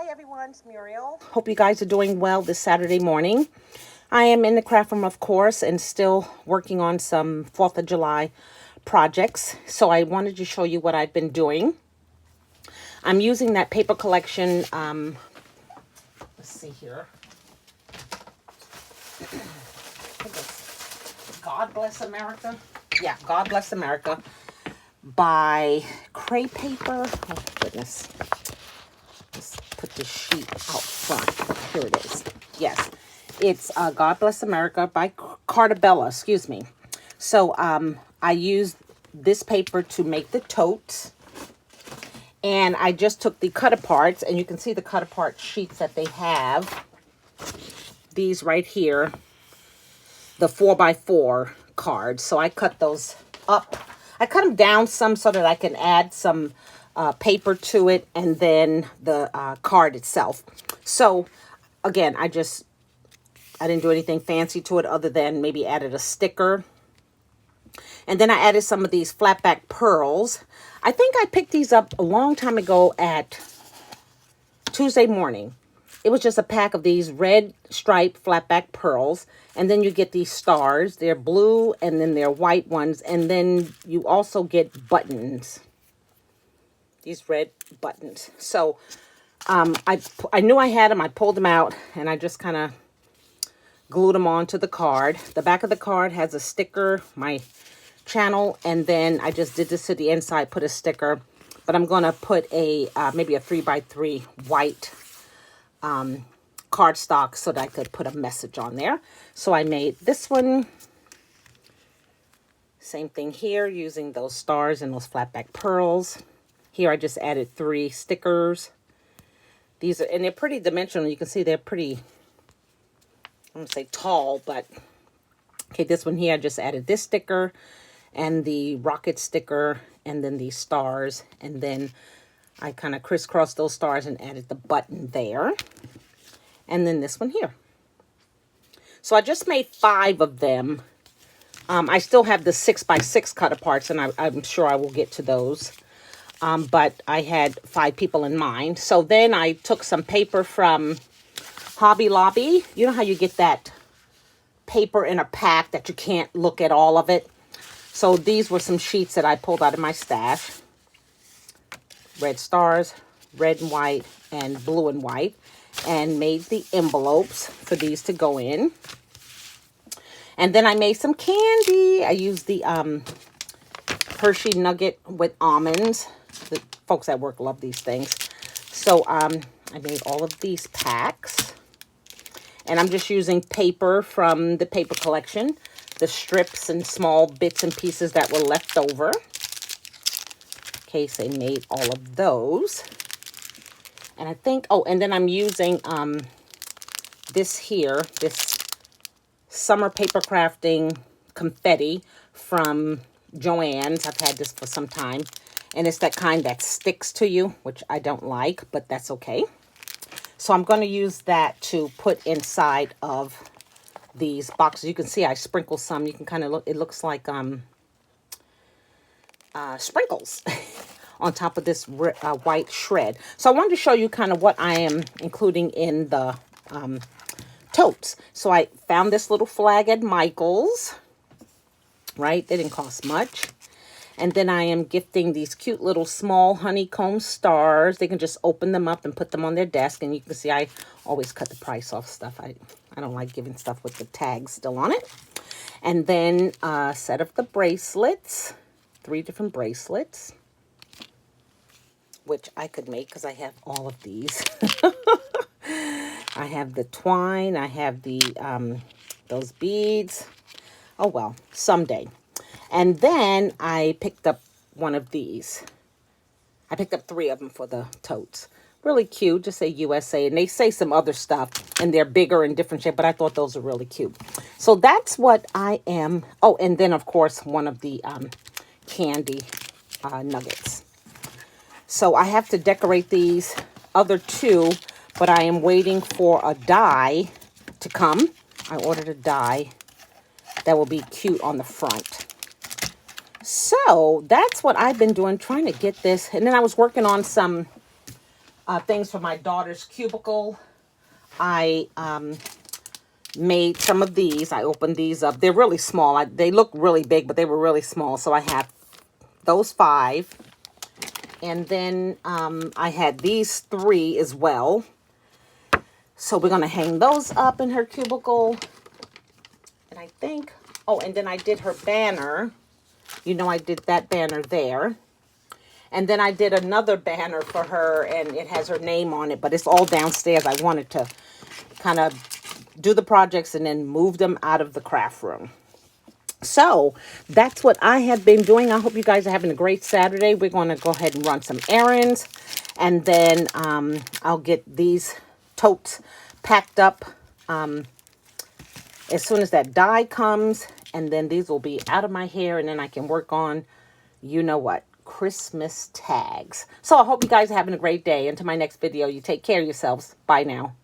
Hi everyone, it's Muriel. Hope you guys are doing well this Saturday morning. I am in the craft room, of course, and still working on some 4th of July projects. So I wanted to show you what I've been doing. I'm using that paper collection. Let's see here. God Bless America. Yeah, God Bless America by Cray Paper. Oh, goodness. Let's put this sheet out front. Here it is. Yes, it's God Bless America by Cartabella, excuse me. So I used this paper to make the totes. And I just took the cut aparts, and you can see the cut apart sheets that they have. These right here, the 4x4 cards. So I cut those up. I cut them down some so that I can add some paper to it, and then the card itself. So again, I didn't do anything fancy to it other than maybe added a sticker. And then I added some of these flatback pearls. I think I picked these up a long time ago at Tuesday morning. It was just a pack of these red striped flatback pearls. And then you get these stars. They're blue, and then they're white ones. And then you also get buttons. These red buttons. So I knew I had them. I pulled them out, and I just kind of glued them onto the card. The back of the card has a sticker, my channel, and then I just did this to the inside, put a sticker. But I'm going to put a maybe a 3x3 white cardstock so that I could put a message on there. So I made this one. Same thing here, using those stars and those flatback pearls. Here I just added 3 stickers. These are, and they're pretty dimensional. You can see they're pretty, I'm going to say tall, but okay, this one here, I just added this sticker and the rocket sticker and then these stars. And then I kind of crisscrossed those stars and added the button there. And then this one here. So I just made 5 of them. I still have the 6x6 cut aparts, and I'm sure I will get to those. But I had 5 people in mind. So then I took some paper from Hobby Lobby. You know how you get that paper in a pack that you can't look at all of it? So these were some sheets that I pulled out of my stash. Red stars, red and white, and blue and white. And made the envelopes for these to go in. And then I made some candy. I used the Hershey Nugget with almonds. The folks at work love these things. So I made all of these packs. And I'm just using paper from the paper collection. The strips and small bits and pieces that were left over. Okay, so I made all of those. And I think, oh, and then I'm using this here, this summer paper crafting confetti from Joann's. I've had this for some time. And it's that kind that sticks to you, which I don't like, but that's okay. So I'm going to use that to put inside of these boxes. You can see I sprinkle some. You can kind of look, it looks like sprinkles on top of this white shred. So I wanted to show you kind of what I am including in the totes. So I found this little flag at Michael's, right? They didn't cost much. And then I am gifting these cute little small honeycomb stars. They can just open them up and put them on their desk. And you can see I always cut the price off stuff. I don't like giving stuff with the tags still on it. And then a set of the bracelets. 3 different bracelets. Which I could make because I have all of these. I have the twine. I have the those beads. Oh, well, someday. And then I picked up one of these. I picked up 3 of them for the totes. Really cute. Just say USA. And they say some other stuff. And they're bigger and different shape. But I thought those are really cute. So that's what I am. Oh, and then, of course, one of the candy nuggets. So I have to decorate these other 2. But I am waiting for a die to come. I ordered a die that will be cute on the front. So that's what I've been doing, trying to get this. And then I was working on some things for my daughter's cubicle. I made some of these. I opened these up. They're really small. They look really big, but they were really small. So I have those 5. And then I had these 3 as well. So we're going to hang those up in her cubicle. And I think, oh, and then I did her banner. You know, I did that banner there. And then I did another banner for her, and it has her name on it, but it's all downstairs. I wanted to kind of do the projects and then move them out of the craft room. So that's what I have been doing. I hope you guys are having a great Saturday. We're going to go ahead and run some errands, and then I'll get these totes packed up as soon as that dye comes, and then these will be out of my hair, and then I can work on, you know what, Christmas tags. So I hope you guys are having a great day. Until my next video, you take care of yourselves. Bye now.